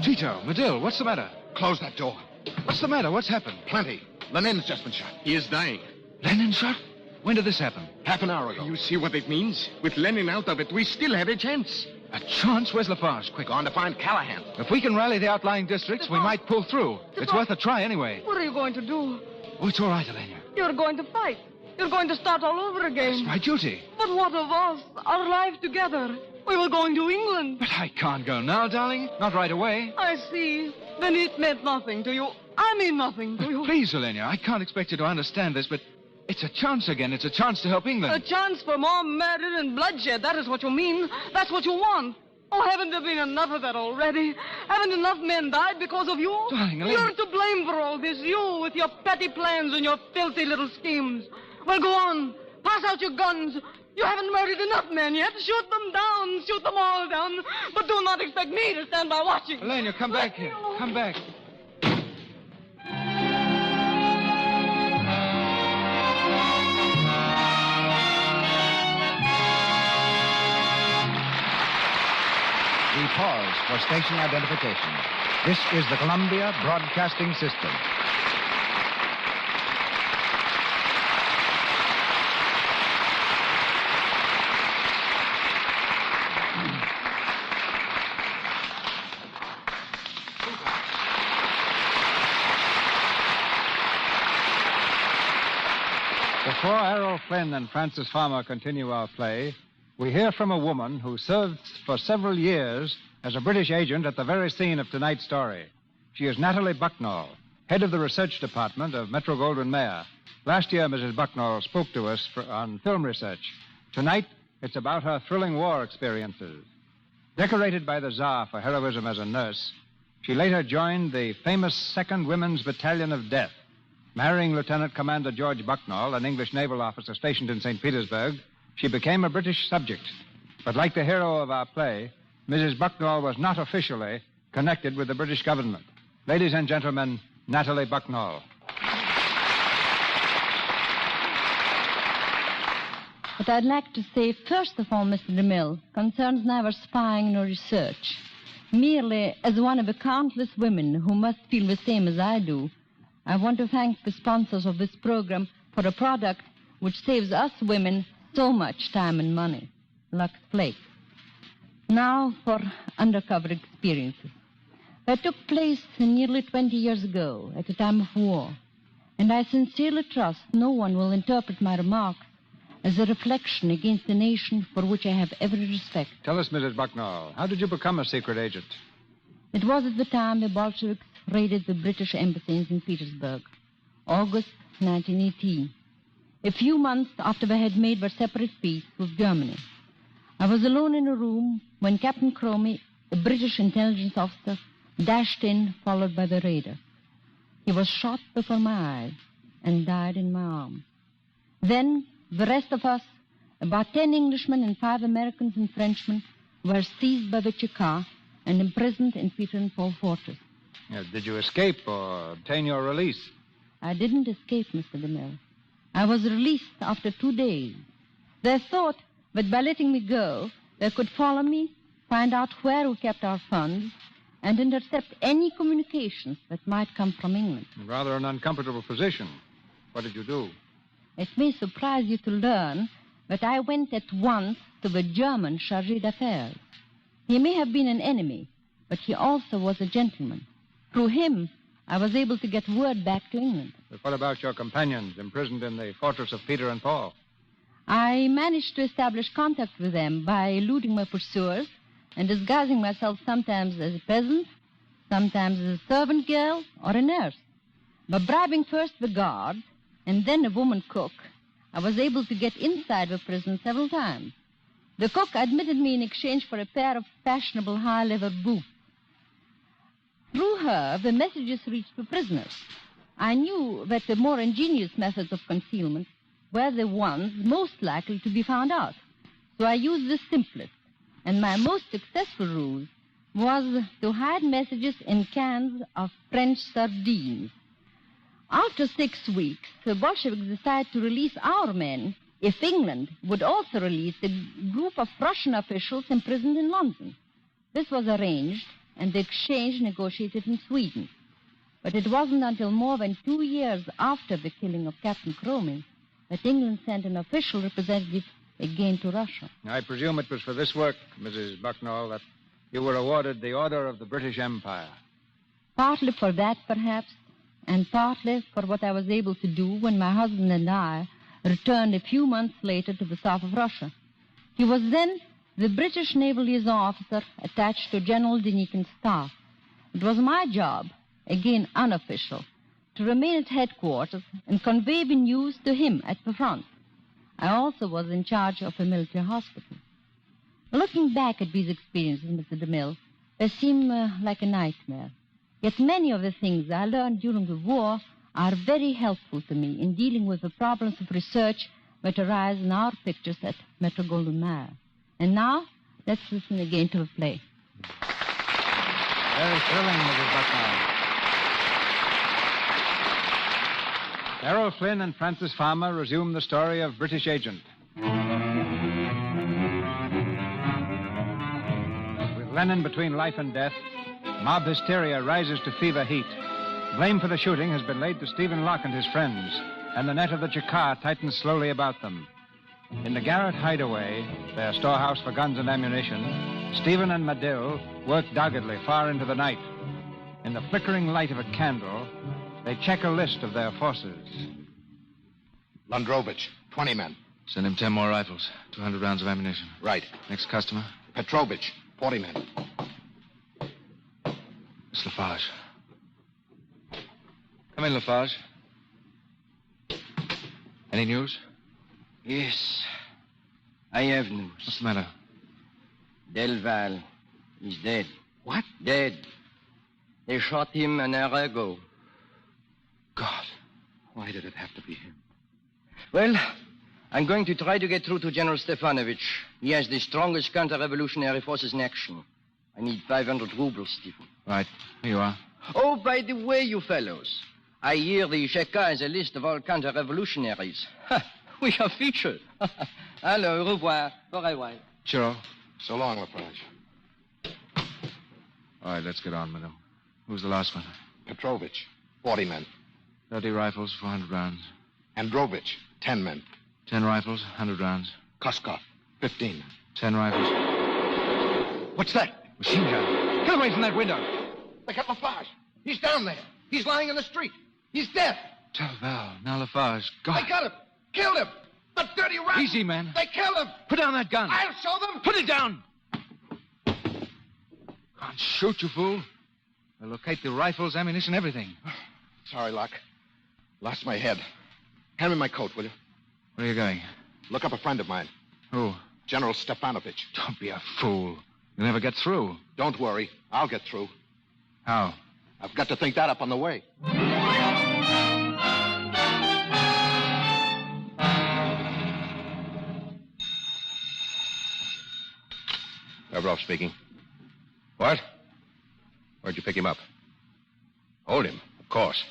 Tito, Medill, what's the matter? Close that door. What's the matter? What's happened? Plenty. Lenin's just been shot. He is dying. Lenin shot? When did this happen? Half an hour ago. You see what it means? With Lenin out of it, we still have a chance. A chance? Where's Lafarge? Quick. Gone to find Callahan. If we can rally the outlying districts, we might pull through. It's worth a try anyway. What are you going to do? Oh, it's all right, Elena. You're going to fight. You're going to start all over again. It's my duty. But what of us? Our lives together. We were going to England. But I can't go now, darling. Not right away. I see. Then it meant nothing to you. I mean nothing to you. Please, Elena, I can't expect you to understand this, but it's a chance again. It's a chance to help England. A chance for more murder and bloodshed. That is what you mean. That's what you want. Oh, haven't there been enough of that already? Haven't enough men died because of you? Darling, Elena. You're to blame for all this. You with your petty plans and your filthy little schemes. Well, go on. Pass out your guns. You haven't murdered enough men yet. Shoot them down. Shoot them all down. But do not expect me to stand by watching. Elena, come back here. Come back. We pause for station identification. This is the Columbia Broadcasting System. Before Errol, Flynn, and Francis Farmer continue our play, we hear from a woman who served for several years as a British agent at the very scene of tonight's story. She is Natalie Bucknall, head of the research department of Metro-Goldwyn-Mayer. Last year, Mrs. Bucknall spoke to us on film research. Tonight, it's about her thrilling war experiences. Decorated by the Tsar for heroism as a nurse, she later joined the famous 2nd Women's Battalion of Death. Marrying Lieutenant Commander George Bucknall, an English naval officer stationed in St. Petersburg, she became a British subject. But like the hero of our play, Mrs. Bucknall was not officially connected with the British government. Ladies and gentlemen, Natalie Bucknall. What I'd like to say, first of all, Mr. DeMille, concerns neither spying nor research. Merely as one of the countless women who must feel the same as I do, I want to thank the sponsors of this program for a product which saves us women so much time and money, Lux Flakes. Now for undercover experiences. They took place nearly 20 years ago, at a time of war, and I sincerely trust no one will interpret my remarks as a reflection against the nation for which I have every respect. Tell us, Mrs. Bucknall, how did you become a secret agent? It was at the time the Bolsheviks raided the British embassy in St. Petersburg, August 1918, a few months after they had made their separate peace with Germany. I was alone in a room when Captain Cromie, a British intelligence officer, dashed in, followed by the raider. He was shot before my eyes and died in my arms. Then the rest of us, about 10 Englishmen and 5 Americans and Frenchmen, were seized by the Cheka and imprisoned in Peter and Paul Fortress. Did you escape or obtain your release? I didn't escape, Mr. DeMille. I was released after 2 days. They thought that by letting me go, they could follow me, find out where we kept our funds, and intercept any communications that might come from England. Rather an uncomfortable position. What did you do? It may surprise you to learn that I went at once to the German chargé d'affaires. He may have been an enemy, but he also was a gentleman. Through him, I was able to get word back to England. But what about your companions imprisoned in the fortress of Peter and Paul? I managed to establish contact with them by eluding my pursuers and disguising myself sometimes as a peasant, sometimes as a servant girl or a nurse. By bribing first the guards and then a woman cook, I was able to get inside the prison several times. The cook admitted me in exchange for a pair of fashionable high-leather boots. Through her, the messages reached the prisoners. I knew that the more ingenious methods of concealment were the ones most likely to be found out. So I used the simplest, and my most successful ruse was to hide messages in cans of French sardines. After 6 weeks, the Bolsheviks decided to release our men if England would also release the group of Russian officials imprisoned in London. This was arranged, and the exchange negotiated in Sweden. But it wasn't until more than 2 years after the killing of Captain Cromie that England sent an official representative again to Russia. I presume it was for this work, Mrs. Bucknall, that you were awarded the Order of the British Empire. Partly for that, perhaps, and partly for what I was able to do when my husband and I returned a few months later to the south of Russia. He was then the British naval liaison officer attached to General Denikin's staff. It was my job, again unofficial, to remain at headquarters and convey the news to him at the front. I also was in charge of a military hospital. Looking back at these experiences, Mr. DeMille, they seem like a nightmare. Yet many of the things I learned during the war are very helpful to me in dealing with the problems of research that arise in our pictures at Metro Goldwyn Mayer. And now, let's listen again to the play. Very thrilling, Mrs. Bucknall. Errol Flynn and Francis Farmer resume the story of British Agent. With Lenin between life and death, mob hysteria rises to fever heat. Blame for the shooting has been laid to Stephen Locke and his friends, and the net of the Chakar tightens slowly about them. In the Garrett hideaway, their storehouse for guns and ammunition, Stephen and Medill work doggedly far into the night. In the flickering light of a candle, they check a list of their forces. Lundrovich, 20 men. Send him 10 more rifles, 200 rounds of ammunition. Right. Next customer? Petrovich, 40 men. It's Lafarge. Come in, Lafarge. Any news? Yes, I have news. What's the matter? Delval is dead. What? Dead. They shot him an hour ago. God, why did it have to be him? Well, I'm going to try to get through to General Stefanovich. He has the strongest counter-revolutionary forces in action. I need 500 rubles, Stephen. Right, here you are. Oh, by the way, you fellows, I hear the Cheka has a list of all counter-revolutionaries. We are featured. Alors, au revoir. For a while. Chiro. So long, Lafarge. All right, let's get on, madam. Who's the last one? Petrovich, 40 men. 30 rifles, 400 rounds. Androvich, 10 men. 10 rifles, 100 rounds. Koskov, 15 men. 10 rifles. What's that? Machine gun. Get away from that window. They got Lafarge. He's down there. He's lying in the street. He's dead. Tell Val. Now Lafarge. God. They got him. Killed him. The dirty rats. Easy, man. They killed him. Put down that gun. I'll show them. Put it down. Can't shoot, you fool. They'll locate the rifles, ammunition, everything. Sorry, Locke. Lost my head. Hand me my coat, will you? Where are you going? Look up a friend of mine. Who? General Stefanovich. Don't be a fool. You'll never get through. Don't worry. I'll get through. How? I've got to think that up on the way. Revrov speaking. What? Where'd you pick him up? Hold him, of course.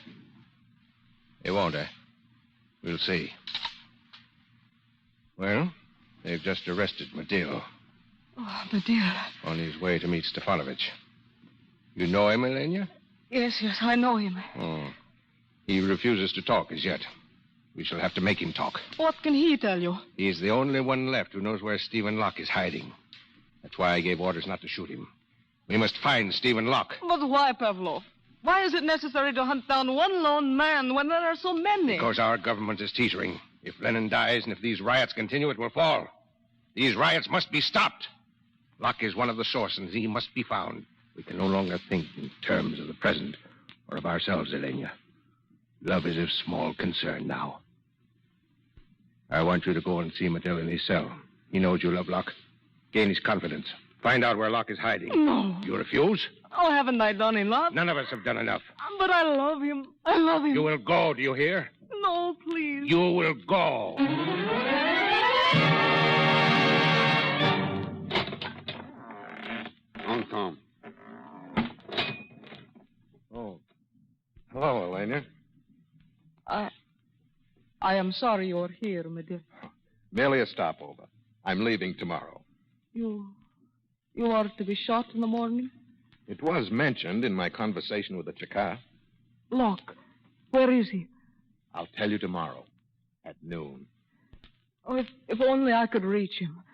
They won't, eh? We'll see. Well, they've just arrested Medill. Oh, Medill. On his way to meet Stefanovich. You know him, Elena? Yes, I know him. Oh. He refuses to talk as yet. We shall have to make him talk. What can he tell you? He's the only one left who knows where Stephen Locke is hiding. That's why I gave orders not to shoot him. We must find Stephen Locke. But why, Pavlov? Why is it necessary to hunt down one lone man when there are so many? Because our government is teetering. If Lenin dies and if these riots continue, it will fall. These riots must be stopped. Locke is one of the sources. He must be found. We can no longer think in terms of the present or of ourselves, Elena. Love is of small concern now. I want you to go and see Medill in his cell. He knows you love Locke. Gain his confidence. Find out where Locke is hiding. No. You refuse? Oh, haven't I done enough? None of us have done enough. But I love him. I love him. You will go, do you hear? No, please. You will go. On, Tom. Oh. Hello, Elena. I am sorry you're here, my dear. Merely a stopover. I'm leaving tomorrow. You are to be shot in the morning? It was mentioned in my conversation with the Chaka. Locke, where is he? I'll tell you tomorrow at noon. Oh, if only I could reach him.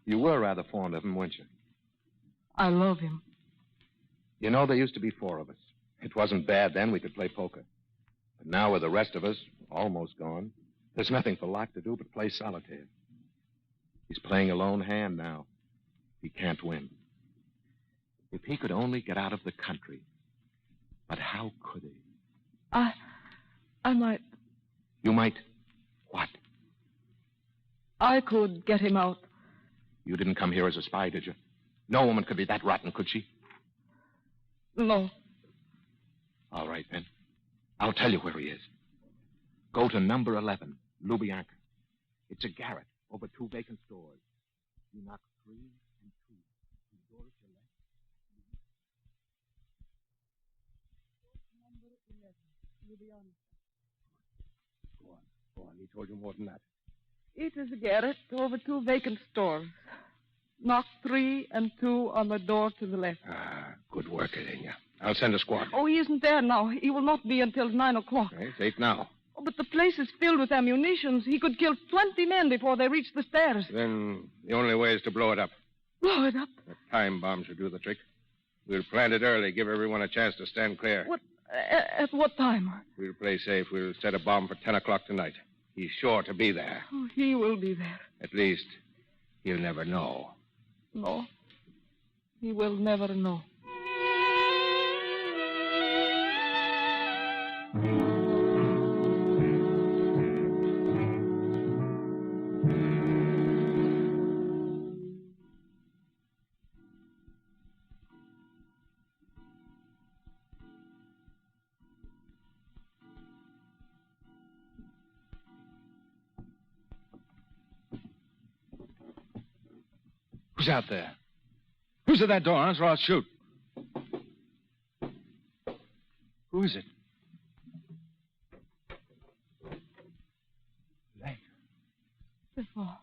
You were rather fond of him, weren't you? I love him. You know, there used to be 4 of us. It wasn't bad then. We could play poker. But now with the rest of us almost gone, there's nothing for Locke to do but play solitaire. He's playing a lone hand now. He can't win. If he could only get out of the country. But how could he? I might. You might what? I could get him out. You didn't come here as a spy, did you? No woman could be that rotten, could she? No. All right, then. I'll tell you where he is. Go to number 11, Lubyanka. It's a garret over 2 vacant stores. You knock 3 and 2. The door at your left. Number 11, Lubyanka. Go on. He told you more than that. It is a garret over 2 vacant stores. Knock 3 and 2 on the door to the left. Good work, Elena. I'll send a squad. Oh, he isn't there now. He will not be until 9 o'clock. It's 8 now. Oh, but the place is filled with ammunition. He could kill 20 men before they reach the stairs. Then the only way is to blow it up. Blow it up? A time bomb should do the trick. We'll plant it early, give everyone a chance to stand clear. What? At what time? We'll play safe. We'll set a bomb for 10 o'clock tonight. He's sure to be there. Oh, he will be there. At least, he'll never know. No. He will never know. Who's out there? Who's at that door? Answer or I'll shoot. Who is it? Lane. Stefan,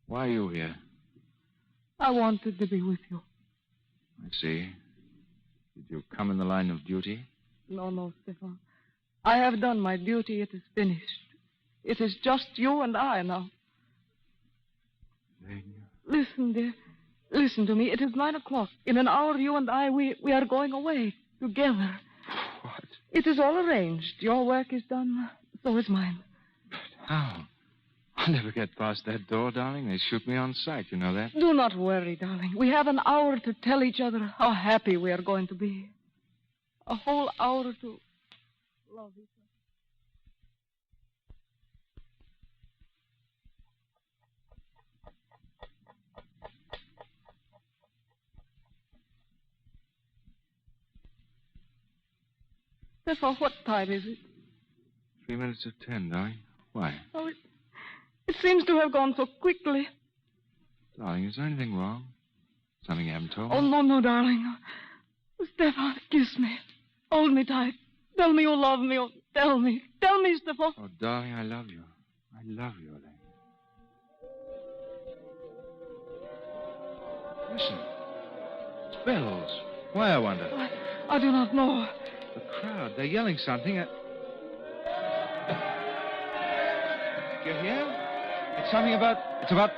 Why are you here? I wanted to be with you. I see. Did you come in the line of duty? No, Stefan. I have done my duty. It is finished. It is just you and I now. Lane. Listen, dear. Listen to me. It is 9 o'clock. In an hour, you and I, we are going away together. What? It is all arranged. Your work is done. So is mine. But how? I'll never get past that door, darling. They shoot me on sight. You know that? Do not worry, darling. We have an hour to tell each other how happy we are going to be. A whole hour to love each other. Stefan, what time is it? 3 minutes of 10, darling. Why? Oh, it seems to have gone so quickly. Darling, is there anything wrong? Something you haven't told me? Oh, no, darling. Stefan, kiss me. Hold me tight. Tell me you love me. Oh, tell me. Tell me, Stefan. Oh, darling, I love you. I love you, Elena. Listen. It's bells. Why, I wonder? I do not know. The crowd, they're yelling something. Do you hear? It's something about... It's about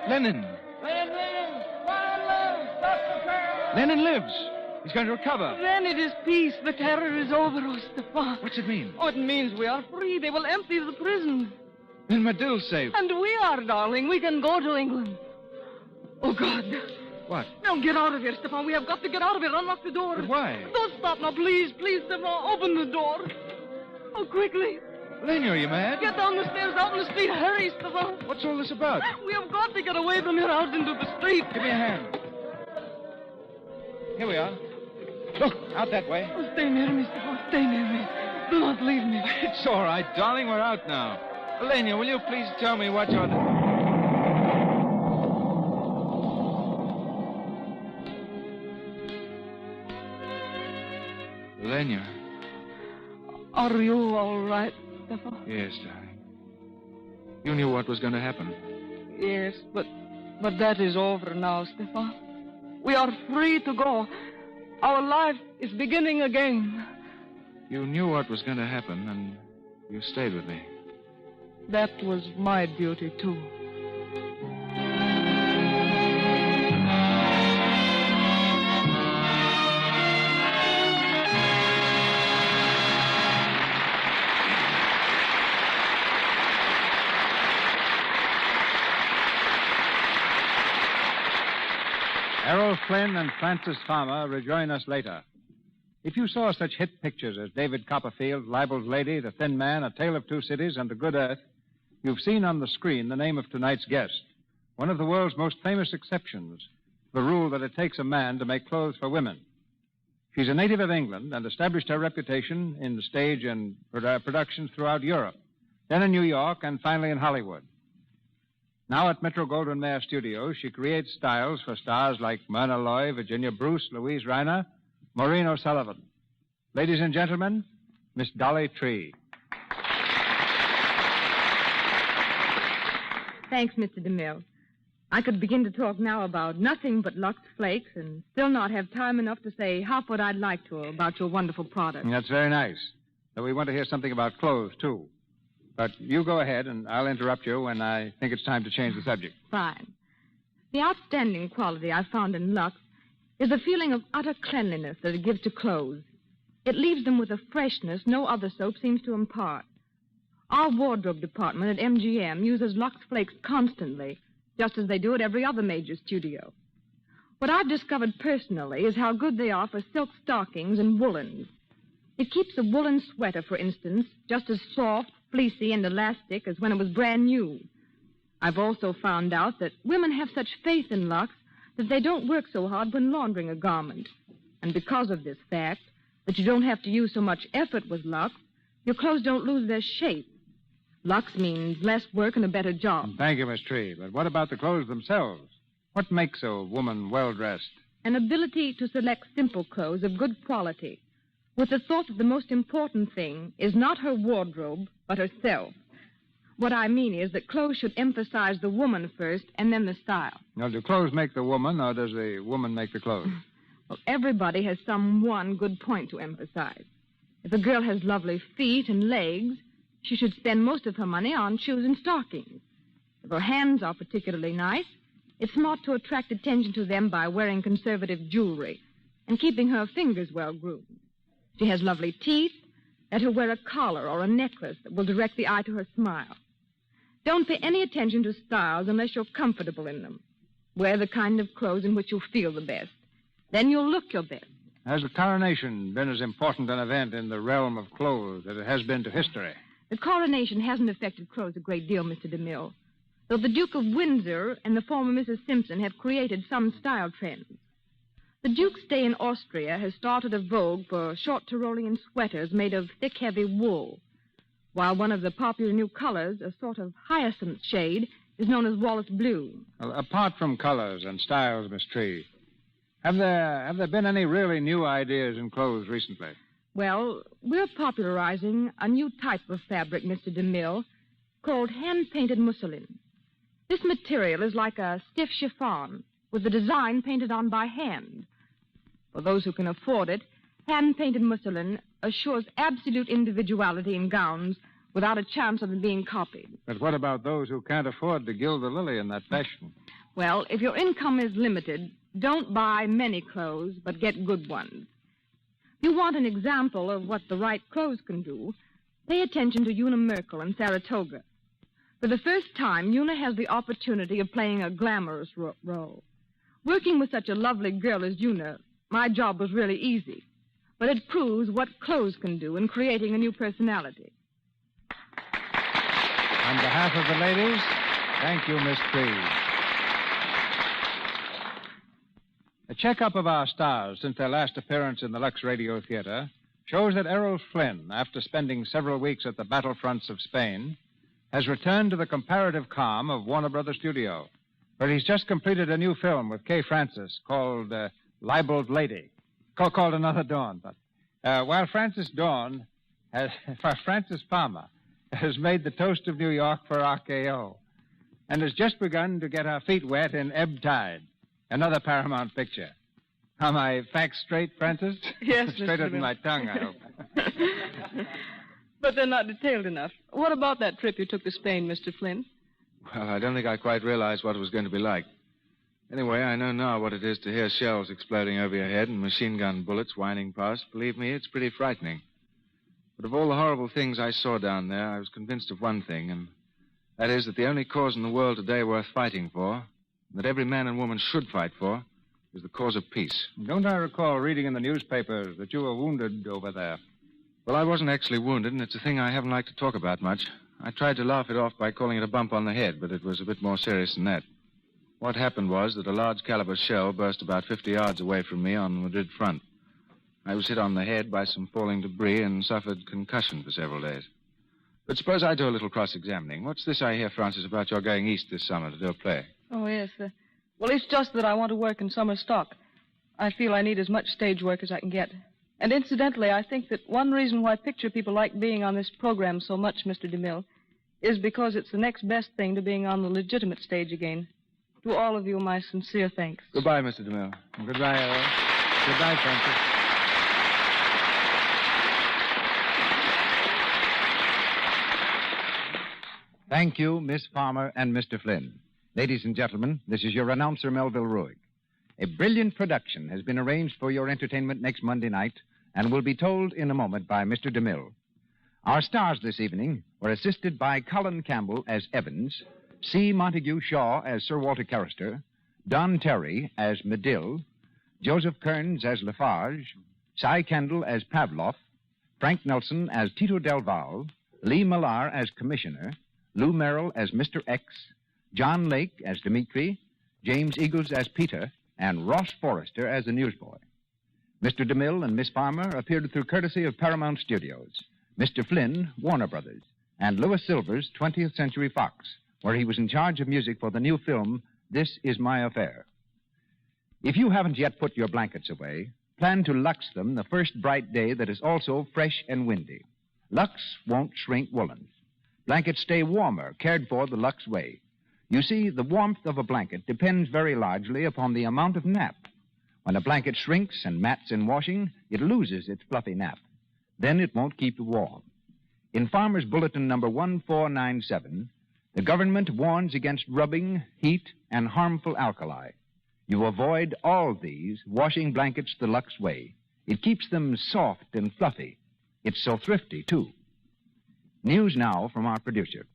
Lenin. Lenin lives. He's going to recover. Then it is peace. The terror is over, oh, Stefan. What's it mean? Oh, it means we are free. They will empty the prison. Then Madil's safe. And we are, darling. We can go to England. Oh, God. What? Now, get out of here, Stefan. We have got to get out of here. Unlock the door. But why? Don't stop now, please. Please, Stefan. Open the door. Oh, quickly. Elena, are you mad? Get down the stairs, out in the street. Hurry, Stefan. What's all this about? We have got to get away from here out into the street. Give me a hand. Here we are. Look, out that way. Oh, stay near me, Stefan. Stay near me. Do not leave me. It's all right, darling. We're out now. Elena, will you please tell me what you're... Elena. Are you all right, Stefan? Yes, darling. You knew what was going to happen. Yes, but that is over now, Stefan. We are free to go. Our life is beginning again. You knew what was going to happen, and you stayed with me. That was my duty, too. Errol Flynn and Francis Farmer rejoin us later. If you saw such hit pictures as David Copperfield, Libel's Lady, The Thin Man, A Tale of Two Cities, and The Good Earth, you've seen on the screen the name of tonight's guest, one of the world's most famous exceptions, the rule that it takes a man to make clothes for women. She's a native of England and established her reputation in the stage and productions throughout Europe, then in New York, and finally in Hollywood. Now at Metro-Goldwyn-Mayer Studios, she creates styles for stars like Myrna Loy, Virginia Bruce, Louise Reiner, Maureen O'Sullivan. Ladies and gentlemen, Miss Dolly Tree. Thanks, Mr. DeMille. I could begin to talk now about nothing but Lux Flakes and still not have time enough to say half what I'd like to about your wonderful product. That's very nice. But we want to hear something about clothes, too. But you go ahead, and I'll interrupt you when I think it's time to change the subject. Fine. The outstanding quality I found in Lux is the feeling of utter cleanliness that it gives to clothes. It leaves them with a freshness no other soap seems to impart. Our wardrobe department at MGM uses Lux Flakes constantly, just as they do at every other major studio. What I've discovered personally is how good they are for silk stockings and woolens. It keeps a woolen sweater, for instance, just as soft, fleecy, and elastic as when it was brand new. I've also found out that women have such faith in Lux that they don't work so hard when laundering a garment. And because of this fact, that you don't have to use so much effort with Lux, your clothes don't lose their shape. Lux means less work and a better job. Thank you, Miss Tree. But what about the clothes themselves? What makes a woman well-dressed? An ability to select simple clothes of good quality, with the thought that the most important thing is not her wardrobe, but herself. What I mean is that clothes should emphasize the woman first and then the style. Now, do clothes make the woman, or does the woman make the clothes? Well, everybody has some one good point to emphasize. If a girl has lovely feet and legs, she should spend most of her money on shoes and stockings. If her hands are particularly nice, it's smart to attract attention to them by wearing conservative jewelry and keeping her fingers well groomed. If she has lovely teeth, let her wear a collar or a necklace that will direct the eye to her smile. Don't pay any attention to styles unless you're comfortable in them. Wear the kind of clothes in which you'll feel the best. Then you'll look your best. Has the coronation been as important an event in the realm of clothes as it has been to history? The coronation hasn't affected clothes a great deal, Mr. DeMille, though the Duke of Windsor and the former Mrs. Simpson have created some style trends. The Duke's stay in Austria has started a vogue for short Tyrolean sweaters made of thick, heavy wool, while one of the popular new colors, a sort of hyacinth shade, is known as Wallace Blue. Well, apart from colors and styles, Miss Tree, have there been any really new ideas in clothes recently? Well, we're popularizing a new type of fabric, Mr. DeMille, called hand-painted mousseline. This material is like a stiff chiffon, with the design painted on by hand. For those who can afford it, hand-painted mousseline assures absolute individuality in gowns without a chance of them being copied. But what about those who can't afford to gild the lily in that fashion? Well, if your income is limited, don't buy many clothes, but get good ones. If you want an example of what the right clothes can do, pay attention to Una Merkel in Saratoga. For the first time, Una has the opportunity of playing a glamorous role. Working with such a lovely girl as Una, my job was really easy. But it proves what clothes can do in creating a new personality. On behalf of the ladies, thank you, Miss Creed. A checkup of our stars since their last appearance in the Lux Radio Theater shows that Errol Flynn, after spending several weeks at the battlefronts of Spain, has returned to the comparative calm of Warner Brothers Studio, where he's just completed a new film with Kay Francis called Libeled Lady, called Another Dawn. But while Francis Palmer has made the toast of New York for RKO and has just begun to get her feet wet in Ebb Tide, another Paramount picture. Are my facts straight, Francis? Yes, Straighter Mr. than my tongue, I hope. But they're not detailed enough. What about that trip you took to Spain, Mr. Flynn? Well, I don't think I quite realized what it was going to be like. Anyway, I know now what it is to hear shells exploding over your head and machine gun bullets whining past. Believe me, it's pretty frightening. But of all the horrible things I saw down there, I was convinced of one thing, and that is that the only cause in the world today worth fighting for, that every man and woman should fight for, is the cause of peace. Don't I recall reading in the newspapers that you were wounded over there? Well, I wasn't actually wounded, and it's a thing I haven't liked to talk about much. I tried to laugh it off by calling it a bump on the head, but it was a bit more serious than that. What happened was that a large caliber shell burst about 50 yards away from me on the Madrid front. I was hit on the head by some falling debris and suffered concussion for several days. But suppose I do a little cross-examining. What's this I hear, Francis, about your going east this summer to do a play? Oh, yes. Well, it's just that I want to work in summer stock. I feel I need as much stage work as I can get. And incidentally, I think that one reason why picture people like being on this program so much, Mr. DeMille, is because it's the next best thing to being on the legitimate stage again. To all of you, my sincere thanks. Goodbye, Mr. DeMille. Goodbye, Errol. Goodbye, Francis. Thank you, Miss Farmer and Mr. Flynn. Ladies and gentlemen, this is your announcer, Melville Ruig. A brilliant production has been arranged for your entertainment next Monday night and will be told in a moment by Mr. DeMille. Our stars this evening were assisted by Colin Campbell as Evans, C. Montague Shaw as Sir Walter Carrister, Don Terry as Medill, Joseph Kearns as Lafarge, Cy Kendall as Pavlov, Frank Nelson as Tito Del Val, Lee Millar as Commissioner, Lou Merrill as Mr. X, John Lake as Dimitri, James Eagles as Peter, and Ross Forrester as the newsboy. Mr. DeMille and Miss Farmer appeared through courtesy of Paramount Studios, Mr. Flynn, Warner Brothers, and Louis Silvers, 20th Century Fox, where he was in charge of music for the new film, This Is My Affair. If you haven't yet put your blankets away, plan to Lux them the first bright day that is also fresh and windy. Lux won't shrink woolens. Blankets stay warmer, cared for the Lux way. You see, the warmth of a blanket depends very largely upon the amount of nap. When a blanket shrinks and mats in washing, it loses its fluffy nap. Then it won't keep you warm. In Farmer's Bulletin number 1497, the government warns against rubbing, heat, and harmful alkali. You avoid all these washing blankets the Lux way. It keeps them soft and fluffy. It's so thrifty, too. News now from our producer.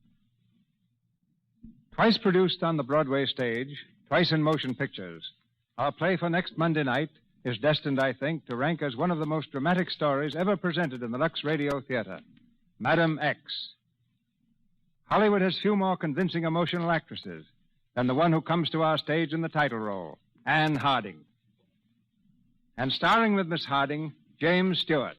Twice produced on the Broadway stage, twice in motion pictures, our play for next Monday night is destined, I think, to rank as one of the most dramatic stories ever presented in the Lux Radio Theater, Madam X. Hollywood has few more convincing emotional actresses than the one who comes to our stage in the title role, Anne Harding. And starring with Miss Harding, James Stewart.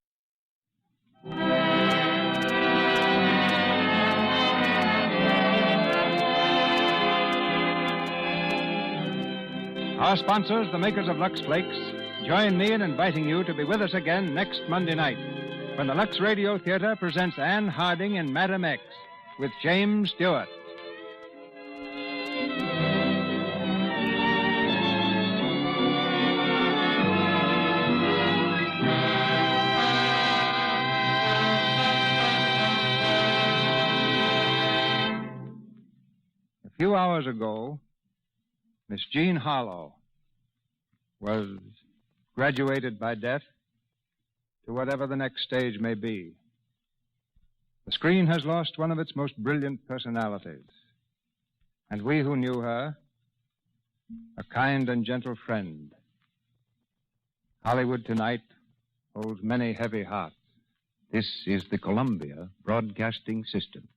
Our sponsors, the makers of Lux Flakes, join me in inviting you to be with us again next Monday night when the Lux Radio Theater presents Anne Harding in Madam X with James Stewart. A few hours ago, Miss Jean Harlow was graduated by death to whatever the next stage may be. The screen has lost one of its most brilliant personalities. And we who knew her, a kind and gentle friend. Hollywood tonight holds many heavy hearts. This is the Columbia Broadcasting System.